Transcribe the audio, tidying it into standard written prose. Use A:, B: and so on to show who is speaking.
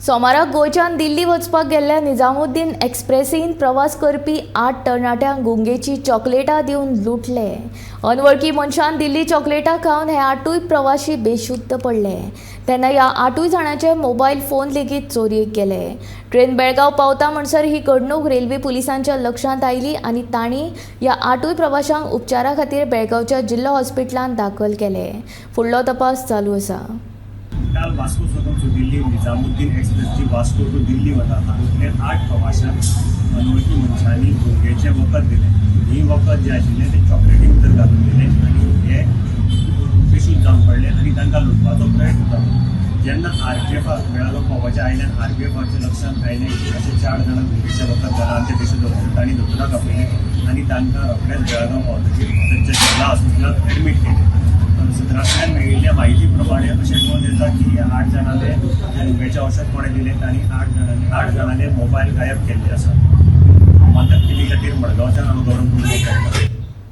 A: सोमाराक गोंयच्यान दिल्ली वचपाक गेल्ल्या निजामुद्दीन एक्सप्रेसीन प्रवास करपी 8 तरणाट्यांक गुंगेची चॉकलेटां दिवन लुटले। अनवळखी मनशान दिल्ली चॉकलेटां खावन हे 8य प्रवाशी बेशुद्ध पडले। तेन्ना ह्या 8 जाणांचे मोबायल फोन लेगीत चोरयेक गेले। ट्रेन बेळगांव पावता म्हणसर ही घडणूक रेल्वे पुलिसांच्या लक्षांत आयली आनी तांणी ह्या 8 प्रवाशांक उपचारा खातीर बेळगांवच्या जिल्हा हॉस्पिटलांत दाखल केले। फुडलो तपास चालू आसा।
B: काल वास्को टू दिल्ली निजामुद्दीन एक्सप्रेसची वास्को टू दिल्ली वता तातूंतले 8 प्रवाशांक अनवळखी मनशांनी भोंगेचे वखद दिले। ही वखद जे आशिल्ले ते चॉकलेटी भितर घालून दिले आनी हे बेशूद जावन पडले आनी तांकां लुटपाचो प्रयत्न जालो। जेन्ना आरपीएफाक मेळालो पावपाच्या आयल्यान आरपीएफाच्या लक्षांत आयलें की अशे 4 जाणां भोंगेचे वखद घाला आनी ते बेशूद जावन तांणी दोतोराक आपयले आनी तांकां रोखडेंच बेळगांव पावतकीर तांच्या जिल्हा हॉस्पिटलांत एडमीट केले। सूत्रांतल्यान मेळिल्ल्या म्हायती प्रमाणे अशें नोंद येता की ह्या 8 जाणांले भोंगेचें औषध कोणें दिलें आनी 8 जाणांनी 8 जाणांले मोबायल गायब केल्ले आसा।